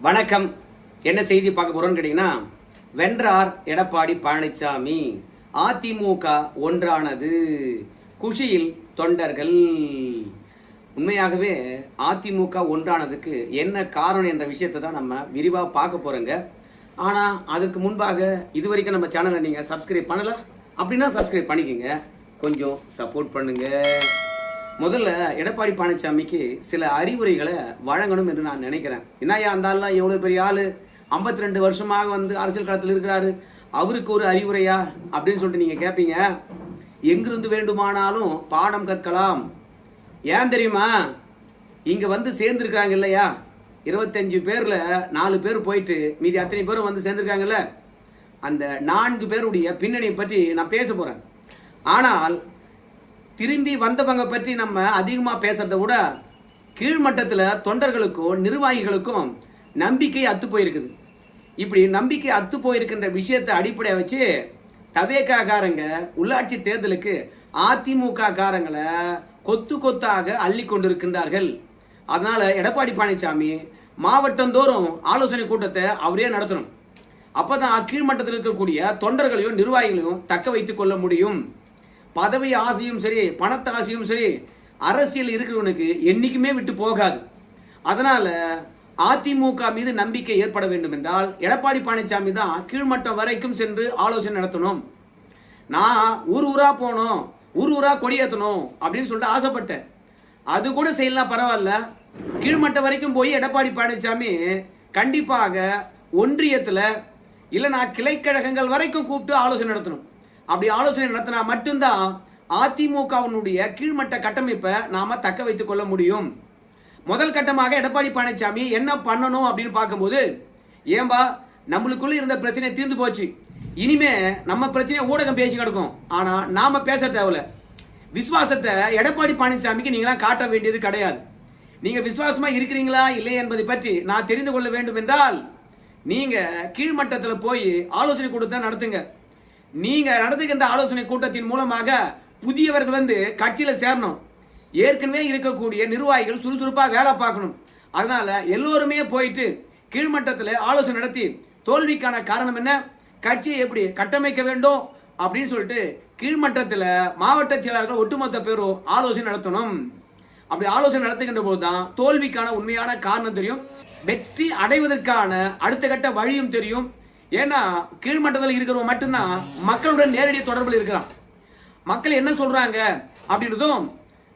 வணக்கம். என்ன செய்தி பார்க்க போறோம்னு கேட்டீங்கன்னா, வென்றார் எடப்பாடி பழனிசாமி, அதிமுக ஒன்றானது, குஷியில் தொண்டர்கள். உண்மையாகவே அதிமுக ஒன்றானதுக்கு என்ன காரணம் என்ற விஷயத்தை தான் நம்ம விரிவாக பார்க்க போறோங்க. ஆனால் அதுக்கு முன்பாக இதுவரைக்கும் நம்ம சேனலை நீங்கள் சப்ஸ்கிரைப் பண்ணல அப்படின்னா சப்ஸ்கிரைப் பண்ணிக்கோங்க, கொஞ்சம் சப்போர்ட் பண்ணுங்க. முதல்ல எடப்பாடி பழனிசாமிக்கு சில அறிவுரைகளை வழங்கணும் என்று நான் நினைக்கிறேன். என்னையா இருந்தாலும் எவ்வளோ பெரிய ஆள், 52 வருஷமாக அரசியல் களத்தில் இருக்கிறாரு, அவருக்கு ஒரு அறிவுரையா அப்படின்னு சொல்லிட்டு நீங்கள் கேட்பீங்க. எங்கிருந்து வேண்டுமானாலும் பாடம் கற்கலாம். ஏன் தெரியுமா? இங்கே சேர்ந்துருக்காங்க இல்லையா, 25 பேரில் 4 பேர் போயிட்டு மீதி அத்தனை பேரும் சேர்ந்துருக்காங்கல்ல, அந்த 4 பேருடைய பின்னணியை பற்றி நான் பேச போகிறேன். ஆனால் திரும்பி வந்தவங்க பற்றி நம்ம அதிகமாக பேசுறதை விட கீழ்மட்டத்தில் தொண்டர்களுக்கும் நிர்வாகிகளுக்கும் நம்பிக்கை அத்து போயிருக்குது. இப்படி நம்பிக்கை அத்து போயிருக்கின்ற விஷயத்தை அடிப்படையாக வச்சு தவேகாரங்க உள்ளாட்சி தேர்தலுக்கு அதிமுக காரங்களை கொத்து கொத்தாக அள்ளி கொண்டிருக்கின்றார்கள். அதனால எடப்பாடி பழனிசாமி மாவட்டந்தோறும் ஆலோசனை கூட்டத்தை அவரே நடத்தணும். அப்பதான் கீழ்மட்டத்தில் இருக்கக்கூடிய தொண்டர்களையும் நிர்வாகிகளையும் தக்க வைத்துக் கொள்ள முடியும். பதவி ஆசையும் சரி, பணத்த ஆசையும் சரி, அரசியல் இருக்கிறவனுக்கு என்னைக்குமே விட்டு போகாது. அதனால அதிமுக மீது நம்பிக்கை ஏற்பட வேண்டும் என்றால் எடப்பாடி பழனிசாமி தான் கீழ்மட்டம் வரைக்கும் சென்று ஆலோசனை நடத்தணும். நான் ஊரா போனோம், ஊரா கொடியேற்றணும் அப்படின்னு சொல்லிட்டு ஆசைப்பட்டேன். அது கூட செய்யலாம், பரவாயில்ல. கீழ்மட்டம் வரைக்கும் போய் எடப்பாடி பழனிசாமி கண்டிப்பாக ஒன்றியத்தில் இல்லைனா கிளைக்கழகங்கள் வரைக்கும் கூப்பிட்டு ஆலோசனை நடத்தணும். அப்படி ஆலோசனை நடத்தினா மட்டும்தான் அதிமுகவினுடைய கீழ்மட்ட கட்டமைப்பை நாம தக்க வைத்துக் கொள்ள முடியும். முதல் கட்டமாக எடப்பாடி பழனிசாமி என்ன பண்ணணும் அப்படின்னு பார்க்கும்போது, ஏன்பா நம்மளுக்குள்ள இருந்த பிரச்சனை தீர்ந்து போச்சு, இனிமே நம்ம பிரச்சனையை ஊடகம் பேசி கிடக்கும், ஆனா நாம பேச தேவையில்ல. விசுவாசத்தை எடப்பாடி பழனிசாமிக்கு நீங்களாம் காட்ட வேண்டியது கிடையாது. நீங்க விசுவாசமா இருக்கிறீங்களா இல்லை என்பதை பற்றி நான் தெரிந்து கொள்ள வேண்டும் என்றால் நீங்க கீழ்மட்டத்தில் போய் ஆலோசனை கூட்டத்தை நடத்துங்க. நீங்க நடத்துகின்ற ஆலோசனை கூட்டத்தின் மூலமாக புதியவர்கள் கட்சியில சேரணும். ஏற்கனவே இருக்கக்கூடிய நிர்வாகிகள் சுறுசுறுப்பா வேலை பார்க்கணும். அதனால எல்லோருமே போயிட்டு கீழ்மட்டத்தில் ஆலோசனை நடத்தி தோல்விக்கான காரணம் என்ன, கட்சியை எப்படி கட்டமைக்க வேண்டும் அப்படின்னு சொல்லிட்டு கீழ்மட்டத்தில் மாவட்ட செயலாளர்கள் ஒட்டுமொத்த பேரும் ஆலோசனை நடத்தணும். அப்படி ஆலோசனை நடத்துகின்ற போதுதான் தோல்விக்கான உண்மையான காரணம் தெரியும், வெற்றி அடைவதற்கான அடுத்த கட்ட வழியும் தெரியும். ஏன்னா கீழ்மட்டத்தில் இருக்கிறவங்க மட்டும்தான் மக்களுடன் நேரடி தொடர்பில் இருக்கிறான். மக்கள் என்ன சொல்றாங்க அப்படின்றதும்,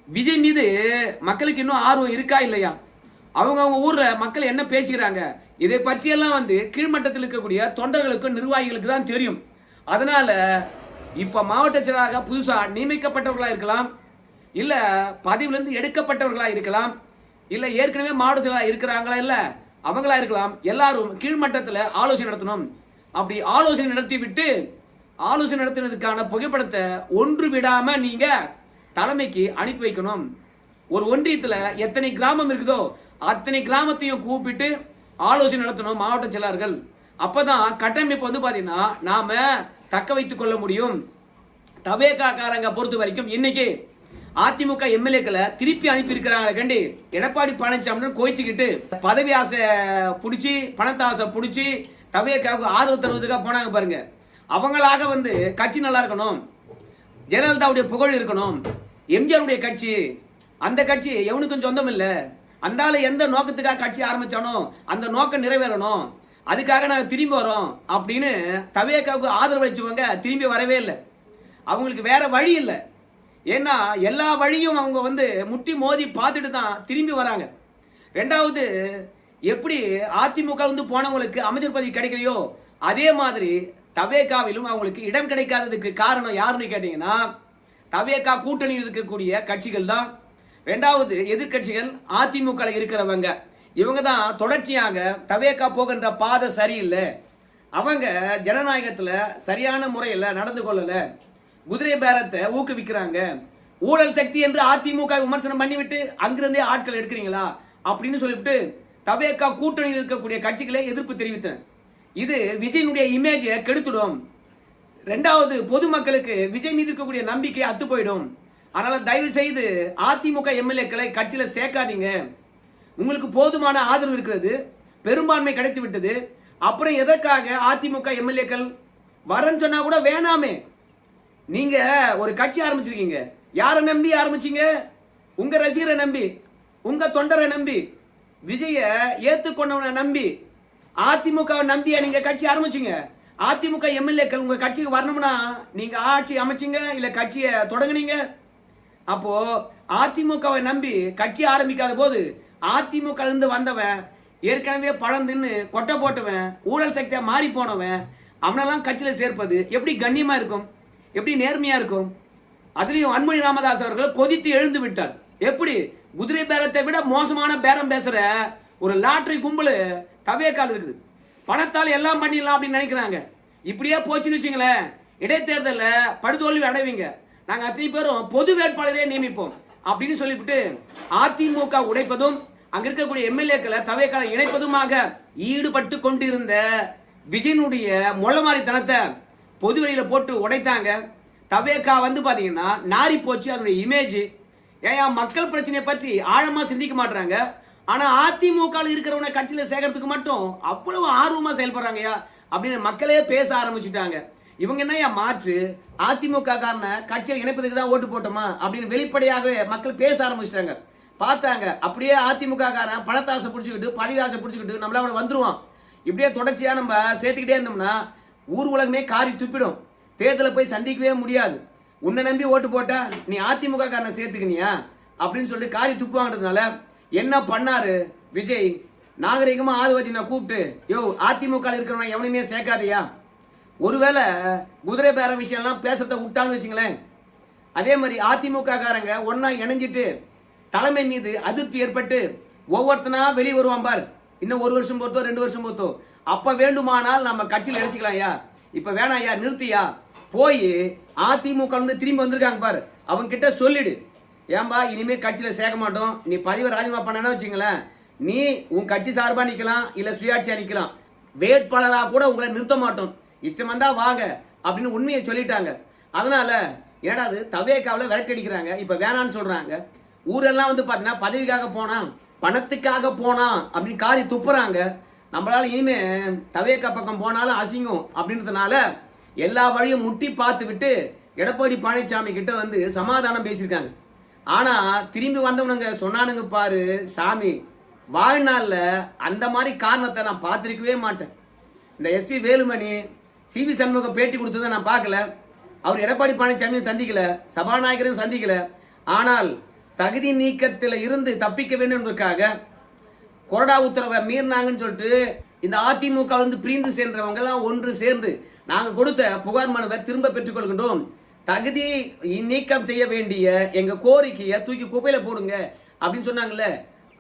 விஜய் மீது மக்களுக்கு இன்னும் ஆர்வம் இருக்கா இல்லையா, அவங்க ஊர்ல மக்கள் என்ன பேசுகிறாங்க, இதை பற்றியெல்லாம் கீழ்மட்டத்தில் இருக்கக்கூடிய தொண்டர்களுக்கும் நிர்வாகிகளுக்கு தான் தெரியும். அதனால இப்ப மாவட்ட செயலாளராக புதுசா நியமிக்கப்பட்டவர்களா இருக்கலாம், இல்ல பதவியிலிருந்து எடுக்கப்பட்டவர்களா இருக்கலாம், இல்ல ஏற்கனவே மாவட்ட செயலாளர் இருக்கிறாங்களா இல்ல அவங்களா இருக்கலாம், எல்லாரும் கீழ்மட்டத்தில் ஆலோசனை நடத்தணும். அப்படி ஆலோசனை நடத்தி விட்டு ஆலோசனை நடத்தினதுக்கான புகைப்படத்தை ஒன்று விடாம நீங்க தலைமைக்கு அனுப்பி வைக்கணும். ஒரு ஒன்றியத்தில் எத்தனை கிராமம் இருக்குதோ அத்தனை கிராமத்தையும் கூப்பிட்டு ஆலோசனை நடத்தணும் மாவட்ட செயலாளர்கள். அப்பதான் கட்டமைப்பு பாத்தீங்கன்னா நாம தக்க வைத்துக் கொள்ள முடியும். தவேகாரங்க பொறுத்த வரைக்கும் இன்னைக்கு அதிமுக எம்எல்ஏக்களை திருப்பி அனுப்பி இருக்கிறாங்க கண்டி எடப்பாடி பழனிசாமி கோயிச்சுக்கிட்டு பதவி ஆசை பிடிச்சி பணத்தை ஆசை பிடிச்சி தவேகாவுக்கு ஆதரவு தருவதுக்காக போனாங்க பாருங்க. அவங்களாக கட்சி நல்லா இருக்கணும், ஜெயலலிதாவுடைய புகழ் இருக்கணும், எம்ஜிஆருடைய கட்சி, அந்த கட்சி எவனுக்கும் சொந்தம் இல்லை, அந்த ஆளு எந்த நோக்கத்துக்காக கட்சி ஆரம்பிச்சானோ அந்த நோக்கம் நிறைவேறணும், அதுக்காக நாங்கள் திரும்பி வரோம் அப்படின்னு தவேகாவுக்கு ஆதரவு அளிச்சவங்க திரும்பி வரவே இல்லை. அவங்களுக்கு வேற வழி இல்லை. ஏன்னா எல்லா வழியும் அவங்க முட்டி மோதி பார்த்துட்டு தான் திரும்பி வராங்க. ரெண்டாவது, எப்படி அதிமுக போனவங்களுக்கு அமைச்சர் பதவி கிடைக்கலையோ அதே மாதிரி தவேகாவிலும் அவங்களுக்கு இடம் கிடைக்காததுக்கு காரணம் யாருன்னு கேட்டீங்கன்னா தவேகா கூட்டணியில் இருக்கக்கூடிய கட்சிகள் தான். ரெண்டாவது, எதிர்கட்சிகள் அதிமுக இருக்கிறவங்க, இவங்க தான் தொடர்ச்சியாக தவேகா போகின்ற பாதை சரியில்லை, அவங்க ஜனநாயகத்துல சரியான முறையில் நடந்து கொள்ளல, குதிரை பேரத்தை ஊக்குவிக்கிறாங்க, ஊழல் சக்தி என்று அதிமுக விமர்சனம் பண்ணிவிட்டு அங்கிருந்தே ஆட்கள் எடுக்கிறீங்களா அப்படின்னு சொல்லிவிட்டு தவேகா கூட்டணியில் இருக்கக்கூடிய கட்சிகளே எதிர்ப்பு தெரிவித்தனர். இது விஜயனுடைய இமேஜை கெடுத்துடும். ரெண்டாவது, பொதுமக்களுக்கு விஜய் மீது இருக்கக்கூடிய நம்பிக்கை அத்து போயிடும். அதனால தயவு செய்து அதிமுக எம்எல்ஏக்களை கட்சியில சேர்க்காதீங்க. உங்களுக்கு போதுமான ஆதரவு இருக்கிறது, பெரும்பான்மை கிடைத்து விட்டது. அப்புறம் எதற்காக அதிமுக எம்எல்ஏக்கள் வரன்னு சொன்னா கூட வேணாமே? நீங்க ஒரு கட்சி ஆரம்பிச்சிருக்கீங்க. யாரை நம்பி ஆரம்பிச்சீங்க? உங்க ரசிகரை நம்பி, உங்க தொண்டரை நம்பி, விஜய ஏத்துக்கொண்டவனை நம்பி, அதிமுகவை நம்பி நீங்க கட்சி ஆரம்பிச்சீங்க. அதிமுக எம்எல்ஏக்கள் உங்க கட்சிக்கு வரணும்னா நீங்க ஆட்சி அமைச்சீங்க, இல்ல கட்சியை தொடங்குனீங்க. அப்போ அதிமுகவை நம்பி கட்சி ஆரம்பிக்காத போது அதிமுக இருந்து வந்தவன், ஏற்கனவே பழம் தின்னு கொட்டை போட்டவன், ஊழல் சக்தியா மாறி போனவன், அவனெல்லாம் கட்சியில சேர்ப்பது எப்படி கண்ணியமா இருக்கும்? எப்படி நேர்மையா இருக்கும்? அதுலயும் அன்புமணி ராமதாஸ் அவர்கள் கொதித்து எழுந்து விட்டார். எப்படி? குதிரை பேரத்தை விட மோசமான பேரம் பேசுற ஒரு லாட்டரி கும்பல் தவேக்கால் இருக்குது. பணத்தால் எல்லாம் பண்ணிடலாம் அப்படின்னு நினைக்கிறாங்க. இப்படியே போச்சுன்னு வச்சுங்களேன், இடைத்தேர்தலில் படுதோல்வி அடைவீங்க. நாங்க அத்தனை பேரும் பொது வேட்பாளரே நியமிப்போம் அப்படின்னு சொல்லிவிட்டு அதிமுக உடைப்பதும் அங்க இருக்கக்கூடிய எம்எல்ஏக்களை தவேக்கால இணைப்பதுமாக ஈடுபட்டு கொண்டிருந்த விஜயனுடைய மொளமாரித்தனத்தை பொது வெளியில போட்டு உடைத்தாங்க. தவேக்கா வந்து பாத்தீங்கன்னா நாரி போச்சு அதனுடைய இமேஜ். ஏன் மக்கள் பிரச்சனையை பற்றி ஆழமா சிந்திக்க மாட்டாங்க. ஆனா அதிமுக இருக்கிறவனை கட்சியில சேர்க்கறதுக்கு மட்டும் அவ்வளவு ஆர்வமா செயல்படுறாங்கயா அப்படின்னு மக்களே பேச ஆரம்பிச்சுட்டாங்க. இவங்க என்ன மாற்று? அதிமுக காரன கட்சியில் இணைப்பதுக்கு தான் ஓட்டு போட்டோமா அப்படின்னு வெளிப்படையாகவே மக்கள் பேச ஆரம்பிச்சிட்டாங்க. பார்த்தாங்க அப்படியே அதிமுக காரன் பணத்தாசை பிடிச்சிக்கிட்டு பதவி ஆசை பிடிச்சிக்கிட்டு நம்மளால வந்துருவான். இப்படியே தொடர்ச்சியா நம்ம சேர்த்துக்கிட்டே இருந்தோம்னா ஊர் உலகமே காரி துப்பிடும். தேர்தலை போய் சந்திக்கவே முடியாது. உன்னை நம்பி ஓட்டு போட்டா நீ அதிமுக காரனை சேர்த்துக்கினியா அப்படின்னு சொல்லிட்டு காரி துப்புவாங்கிறதுனால என்ன பண்ணாரு விஜய்? நாகரிகமா ஆதிவாதினை கூப்பிட்டு, யோ அதிமுக இருக்கிறவங்க எவனையுமே சேர்க்காதையா, ஒருவேளை குதிரை பேர விஷயம்லாம் பேசுறத விட்டான்னு வச்சுங்களேன். அதே மாதிரி அதிமுக காரங்க ஒன்னா இணைஞ்சிட்டு தலைமை மீது அதிருப்தி ஏற்பட்டு ஒவ்வொருத்தனா வெளியே வருவான் பார். இன்னும் 1 வருஷம் பொறுத்தோ 2 வருஷம் பொறுத்தோ அப்ப வேண்டுமானால் நம்ம கட்சியில் நினைச்சுக்கலாம். இப்ப வேணாயா, நிறுத்தியா, போய் அதிமுக திரும்பி வந்திருக்காங்க பாரு, அவங்க கிட்ட சொல்லிடு, ஏன்பா இனிமே கட்சியில சேர்க்க மாட்டோம், நீ பதவி ராஜினாமா பண்ணனா வச்சுங்களேன், நீ உன் கட்சி சார்பா நிக்கலாம், இல்ல சுயாட்சியா நிக்கலாம், வேட்பாளரா கூட உங்களை நிறுத்த மாட்டோம், இஷ்டம் வந்தா வாங்க அப்படின்னு உண்மையை சொல்லிட்டாங்க. அதனால ஏடாது தவேக்காவில் விரட்டி அடிக்கிறாங்க. இப்ப வேணான்னு சொல்றாங்க. ஊரெல்லாம் வந்து பாத்தீங்கன்னா பதவிக்காக போனா, பணத்துக்காக போனா அப்படின்னு காரி துப்புறாங்க. நம்மளால இனிமே தவேக்கா பக்கம் போனாலும் அசிங்கம் அப்படின்றதுனால எல்லா வழியும் முட்டி பார்த்து விட்டு எடப்பாடி பழனிசாமி கிட்ட வந்து சமாதானம் பேசியிருக்காங்க. ஆனா திரும்பி வந்தவனுங்க சொன்னானுங்க பாரு, சாமி வாழ்நாள்ல அந்த மாதிரி காரணத்தை நான் பார்த்திருக்கவே மாட்டேன். இந்த எஸ்பி வேலுமணி சிவி சண்முகம் பேட்டி கொடுத்ததை நான் பார்க்கல. அவர் எடப்பாடி பழனிசாமியும் சந்திக்கல, சபாநாயகரையும் சந்திக்கல. ஆனால் தகுதி நீக்கத்தில் இருந்து தப்பிக்க வேண்டும் என்பதற்காக கொறடா உத்தரவை மீறினாங்கன்னு சொல்லிட்டு இந்த அதிமுக பிரிந்து சென்றவங்க எல்லாம் ஒன்று சேர்ந்து நாங்க கொடுத்த புகார் மனுவை திரும்ப பெற்றுக் கொள்கின்றோம், தகுதி நீக்கம் செய்ய வேண்டிய எங்க கோரிக்கையை தூக்கி குப்பையில போடுங்க அப்படின்னு சொன்னாங்கல்ல.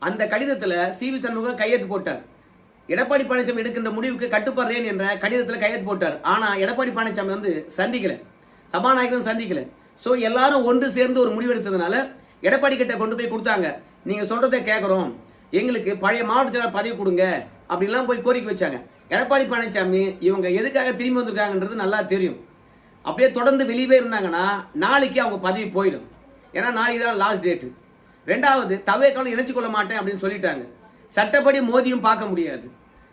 அந்த கடிதத்துல சிவி சண்முகம் கையெழுத்து போட்டார். எடப்பாடி பழனிசாமி எடுக்கின்ற முடிவுக்கு கட்டுப்படுறேன் என்ற கடிதத்தில் கையெழுத்து போட்டார். ஆனா எடப்பாடி பழனிசாமி சந்திக்கல, சபாநாயகரும் சந்திக்கல. சோ எல்லாரும் ஒன்று சேர்ந்து ஒரு முடிவு எடுத்ததுனால எடப்பாடி கிட்ட கொண்டு போய் கொடுத்தாங்க. நீங்க சொல்றதை கேட்கிறோம், எங்களுக்கு பழைய மாவட்ட செயலாளர் பதவி கொடுங்க அப்படின்லாம் போய் கோரிக்கை வச்சாங்க. எடப்பாடி பழனிசாமி இவங்க எதுக்காக திரும்பி வந்திருக்காங்கன்றது நல்லா தெரியும். அப்படியே தொடர்ந்து வெளியே இருந்தாங்கன்னா நாளைக்கு அவங்க பதவி போயிடும். ஏன்னா நாளைக்கு தான் லாஸ்ட் டேட். ரெண்டாவது தவேக்காலம் இணைச்சு கொள்ள மாட்டேன் அப்படின்னு சொல்லிட்டாங்க. சட்டப்படி மோதியும் பார்க்க முடியாது.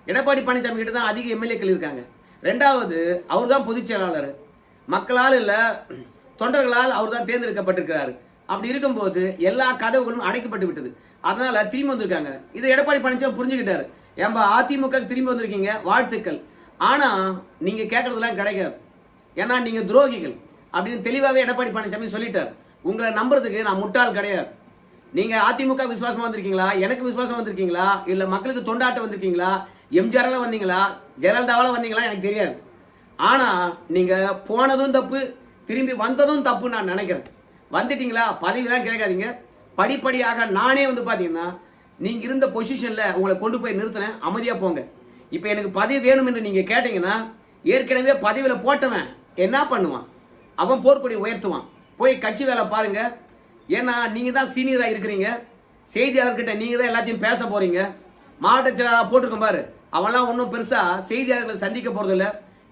எடப்பாடி பழனிசாமி கிட்ட தான் அதிக எம்எல்ஏக்கள் இருக்காங்க. ரெண்டாவது அவர் தான் பொதுச் செயலாளர், மக்களால் இல்ல தொண்டர்களால் அவர் தான் தேர்ந்தெடுக்கப்பட்டிருக்கிறாரு. அப்படி இருக்கும்போது எல்லா கதவுகளும் அடைக்கப்பட்டு விட்டது. அதனால திரும்பி வந்திருக்காங்க. இதை எடப்பாடி பழனிசாமி புரிஞ்சுக்கிட்டாரு. ஏன்பா அதிமுக திரும்பி வந்திருக்கீங்க, வாழ்த்துக்கள், ஆனா நீங்க கேட்கறதுலாம் கிடைக்காது, ஏன்னா நீங்க துரோகிகள் அப்படின்னு தெளிவாகவே எடப்பாடி பழனிசாமி சொல்லிட்டார். உங்களை நம்புறதுக்கு நான் முட்டாள் கிடையாது. நீங்க அதிமுக விசுவாசமா வந்திருக்கீங்களா, எனக்கு விசுவாசம் வந்திருக்கீங்களா, இல்ல மக்களுக்கு தொண்டாட்ட வந்திருக்கீங்களா, எம்ஜிஆர் வந்தீங்களா, ஜெயலலிதாவால வந்தீங்களா எனக்கு தெரியாது. ஆனா நீங்க போனதும் தப்பு, திரும்பி வந்ததும் தப்பு நான் நினைக்கிறேன். வந்துட்டீங்களா, பதவி தான் கேட்காதீங்க. படிப்படியாக நானே பாத்தீங்கன்னா நீங்க இருந்த பொசிஷன்ல உங்களை கொண்டு போய் நிறுத்தினேன், அமைதியா போங்க. இப்ப எனக்கு பதவி வேணும் என்று நீங்க கேட்டீங்கன்னா, ஏற்கனவே பதவியில போட்டவன் என்ன பண்ணுவான், அவன் போர்க்கொடி உயர்த்துவான். போய் கட்சி வேலை பாருங்க. ஏன்னா நீங்க தான் சீனியரா இருக்கிறீங்க, செய்தியாளர்கிட்ட நீங்க தான் எல்லாத்தையும் பேச போறீங்க. மாவட்ட செயலாளர் போட்டிருக்க பாரு, அவன்லாம் ஒன்றும் பெருசா செய்தியாளர்களை சந்திக்க போறதில்ல,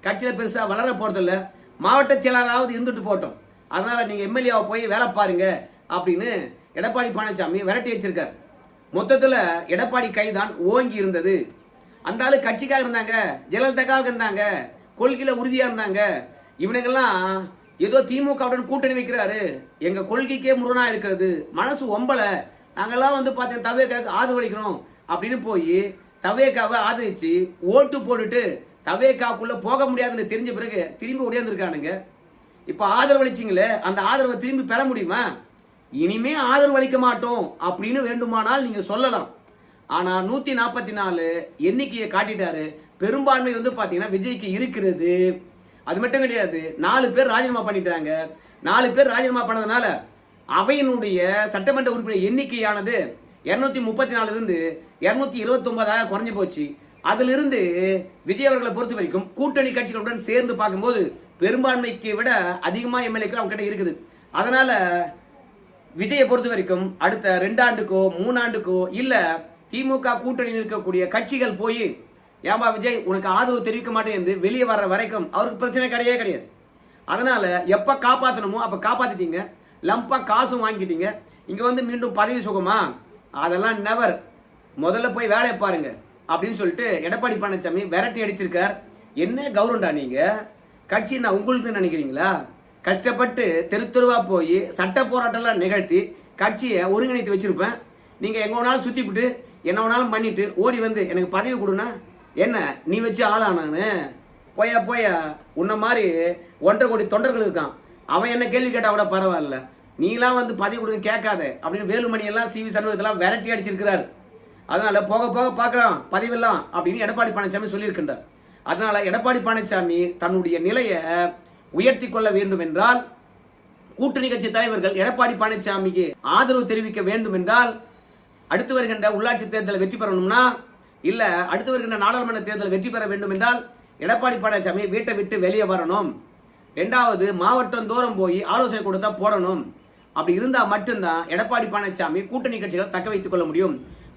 கட்சியில பெருசா வளர போறதில்ல. மாவட்ட செயலாளராவது இருந்துட்டு போட்டோம், அதனால நீங்க எம்எல்ஏவை போய் வேலை பாருங்க அப்படின்னு எடப்பாடி பழனிசாமி விரட்டி வச்சிருக்காரு. மொத்தத்துல எடப்பாடி கைதான் ஓங்கி இருந்தது. அந்த ஆளு கட்சிக்காக இருந்தாங்க, ஜெயலலிதாக்காக இருந்தாங்க, கொள்கையில உறுதியா இருந்தாங்க. இவனுங்கெல்லாம் ஏதோ திமுகவுடன் கூட்டணி வைக்கிறாரு, எங்க கொள்கைக்கே முரணா இருக்கிறது, மனசு ஒம்பல, நாங்கெல்லாம் வந்து பார்த்தீங்கன்னா தவேக்காவுக்கு ஆதரவளிக்கணும் அப்படின்னு போய் தவேக்காவை ஆதரிச்சு ஓட்டு போட்டுட்டு தவேக்காவுக்குள்ள போக முடியாதுன்னு தெரிஞ்ச பிறகு திரும்பி ஓடியாந்துருக்கானுங்க. இப்ப ஆதரவளிச்சிங்களே, அந்த ஆதரவை திரும்பி பெற முடியுமா? இனிமே ஆதரவு அளிக்க மாட்டோம் அப்படின்னு வேண்டுமானால் நீங்க சொல்லலாம். ஆனா 144 எண்ணிக்கையை காட்டிட்டாரு. பெரும்பான்மை வந்து பாத்தீங்கன்னா விஜய்க்கு இருக்கிறது. அது மட்டும் கிடையாது, 4 பேர் ராஜினாமா பண்ணிட்டாங்க. 4 பேர் ராஜினாமா பண்ணதுனால அவையினுடைய சட்டமன்ற உறுப்பினர் எண்ணிக்கையானது 234 இருந்து 229 குறைஞ்சு போச்சு. அதிலிருந்து விஜய் அவர்களை பொறுத்த வரைக்கும் கூட்டணி கட்சிகளுடன் சேர்ந்து பார்க்கும்போது பெரும்பான்மைக்கு விட அதிகமா எம்எல்ஏக்கள் அவங்க கிட்ட இருக்குது. அதனால விஜயை பொறுத்த வரைக்கும் அடுத்த 2 ஆண்டுக்கோ 3 ஆண்டுக்கோ இல்ல திமுக கூட்டணியில் இருக்கக்கூடிய கட்சிகள் போய் ஏன்பா விஜய் உனக்கு ஆதரவு தெரிவிக்க மாட்டேன் என்று வெளியே வர்ற வரைக்கும் அவருக்கு பிரச்சனை கிடையாது. அதனால எப்ப காப்பாற்றணுமோ அப்ப காப்பாத்திட்டீங்க, லம்பா காசும் வாங்கிட்டீங்க. இங்க வந்து மீண்டும் பதவி சுகமா? அதெல்லாம் நெவர். முதல்ல போய் வேலையை பாருங்க அப்படின்னு சொல்லிட்டு எடப்பாடி பழனிசாமி விரட்டி அடிச்சிருக்கார். என்ன கவர்மெண்டா நீங்க? கட்சி நான் உங்களுக்கு நினைக்கிறீங்களா? கஷ்டப்பட்டு தெரு தெருவா போய் சட்ட போராட்டம்லாம் நிகழ்த்தி கட்சியை ஒருங்கிணைத்து வச்சிருப்பேன். நீங்க எங்க வேணாலும் சுத்திவிட்டு என்ன வேணாலும் பண்ணிட்டு ஓடி வந்து எனக்கு பதவி கொடுனா என்ன நீ வச்சு ஆளானானு? போயா போயா, உன்ன மாதிரி 1.5 கோடி தொண்டர்கள் இருக்கான், அவன் என்ன கேள்வி கேட்டா கூட பரவாயில்ல, நீலாம் வந்து பதவி கொடுங்க கேட்காத அப்படின்னு வேலுமணி எல்லாம் சிவி சண்முகத்தெல்லாம் விரட்டி அடிச்சிருக்கிறார். அதனால போக போக பார்க்கலாம் பதவியெல்லாம் அப்படின்னு எடப்பாடி பழனிசாமி சொல்லியிருக்கின்றார். அதனால எடப்பாடி பழனிசாமி தன்னுடைய நிலையை உயர்த்தி கொள்ள வேண்டும் என்றால், கூட்டணி கட்சி தலைவர்கள் எடப்பாடி பழனிசாமிக்கு ஆதரவு தெரிவிக்க வேண்டும் என்றால், அடுத்து வருகின்ற உள்ளாட்சி தேர்தலை வெற்றி பெறணும்னா இல்ல அடுத்து வருகின்ற நாடாளுமன்ற தேர்தல் வெற்றி பெற வேண்டும் என்றால் எடப்பாடி பழனிசாமி வீட்டை விட்டு வெளியே வரணும். 2வது மாவட்டம் தோறும் போய் ஆலோசனை கொடுத்தா போடணும். அப்படி இருந்தா மட்டும்தான் எடப்பாடி பழனிசாமி கூட்டணி கட்சிகளை தக்க வைத்துக் கொள்ள முடியும்.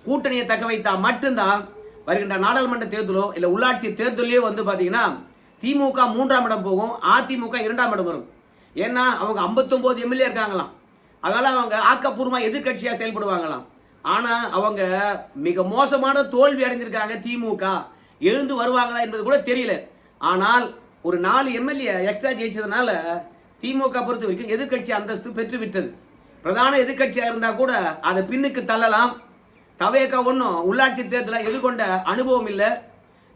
கூட்டணியை தக்க வைத்தா மட்டும்தான் வருகின்ற நாடாளுமன்ற தேர்தலோ இல்ல உள்ளாட்சி தேர்தலையோ வந்து பாத்தீங்கன்னா திமுக 3ஆம் இடம் போகும், அதிமுக 2ஆம் இடம் வரும். ஏன்னா அவங்க 59 எம்எல்ஏ இருக்காங்களாம். அதனால அவங்க ஆக்கப்பூர்வமா எதிர்கட்சியா செயல்படுவாங்களாம். ஆனா அவங்க மிக மோசமான தோல்வி அடைந்திருக்காங்க. திமுக எழுந்து வருவாங்களா என்பது கூட தெரியல. ஆனால் ஒரு 4 எம்எல்ஏ எக்ஸ்ட்ரா ஜெயிச்சதுனால திமுக பொறுத்த வரைக்கும் எதிர்கட்சி அந்தஸ்து பெற்று விட்டது. பிரதான எதிர்கட்சியா இருந்தா கூட அதை பின்னுக்கு தள்ளலாம். தவேக ஒன்றும் உள்ளாட்சி தேர்தலில் எதிர்கொண்ட அனுபவம் இல்லை.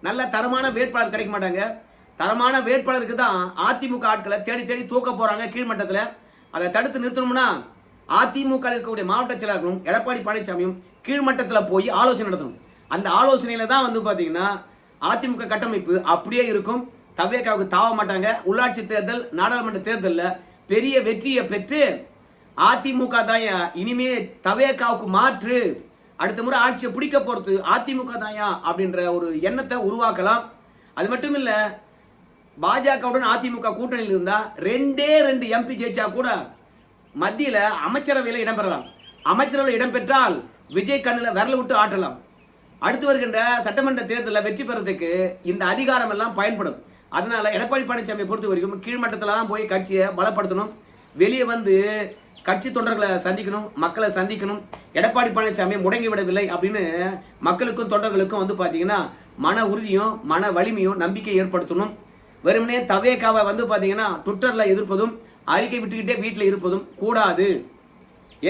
நல்ல தரமான வேட்பாளர் கிடைக்க மாட்டாங்க. தரமான வேட்பாளருக்கு தான் அதிமுக ஆட்களை தேடி தேடி தூக்க போறாங்க கீழ்மட்டத்தில். அதை தடுத்து நிறுத்தணும்னா அதிமுக இருக்கக்கூடிய மாவட்ட செயலாளர்களும் எடப்பாடி பழனிசாமியும் கீழ்மட்டத்தில் போய் ஆலோசனை நடத்தணும். அந்த ஆலோசனையில தான் வந்து பாத்தீங்கன்னா அதிமுக கட்டமைப்பு அப்படியே இருக்கும். தவேகாவுக்கு தாவ மாட்டாங்க. உள்ளாட்சி தேர்தல் நாடாளுமன்ற தேர்தலில் பெரிய வெற்றியை பெற்று அதிமுக தாயா இனிமே தவேகாவுக்கு மாற்று, அடுத்த முறை ஆட்சியை பிடிக்க போறது அதிமுக தாயா அப்படின்ற ஒரு எண்ணத்தை உருவாக்கலாம். அது மட்டும் இல்ல, பாஜகவுடன் அதிமுக கூட்டணியில் இருந்தா 2 எம்பி ஜெயிச்சா கூட மத்தியில அமைச்சரவையில் இடம்பெறலாம். அமைச்சரவையில் இடம்பெற்றால் விஜய் கண்ணில் விரல விட்டு ஆட்டலாம். அடுத்து வருகின்ற சட்டமன்ற தேர்தலில் வெற்றி பெறதுக்கு இந்த அதிகாரம் எல்லாம் பயன்படும். அதனால எடப்பாடி பழனிசாமியை பொறுத்த வரைக்கும் கீழ்மட்டத்தில் தான் போய் கட்சியை பலப்படுத்தணும். வெளியே வந்து கட்சி தொண்டர்களை சந்திக்கணும், மக்களை சந்திக்கணும். எடப்பாடி பழனிசாமி முடங்கி விடவில்லை அப்படின்னு மக்களுக்கும் தொண்டர்களுக்கும் வந்து பாத்தீங்கன்னா மன உறுதியும் மன வலிமையும் நம்பிக்கை ஏற்படுத்தணும். வெறுமனே தவேகாவை வந்து பாத்தீங்கன்னா ட்விட்டர்ல எதிர்ப்பதும் அறிக்கை விட்டுக்கிட்டே வீட்டில் இருப்பதும் கூடாது.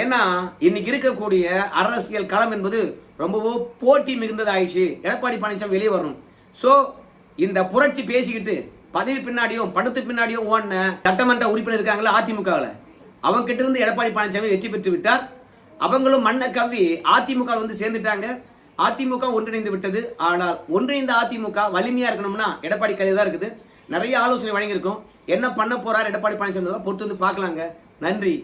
ஏன்னா இன்னைக்கு இருக்கக்கூடிய அரசியல் களம் என்பது ரொம்பவோ போட்டி மிகுந்தது ஆயிடுச்சு. எடப்பாடி பழனிசாமி வெளியே வரணும். சோ இந்த புரட்சி பேசிக்கிட்டு பதவி பின்னாடியும் பணத்து பின்னாடியும் ஓடின சட்டமன்ற உறுப்பினர் இருக்காங்களா அதிமுகவில், அவங்க கிட்ட இருந்து எடப்பாடி பழனிசாமி வெற்றி பெற்று விட்டார். அவங்களும் மண்ணை கவ்வி அதிமுக வந்து சேர்ந்துட்டாங்க. அதிமுக ஒன்றிணைந்து விட்டது. ஆனால் ஒன்றிணைந்த அதிமுக வலிமையா இருக்கணும்னா எடப்பாடி கையில் தான் இருக்குது. நிறைய ஆலோசனை வழங்கியிருக்கும். என்ன பண்ண போறார் எடப்பாடி பழனிசாமி பொறுத்து வந்து பார்க்கலாங்க. நன்றி.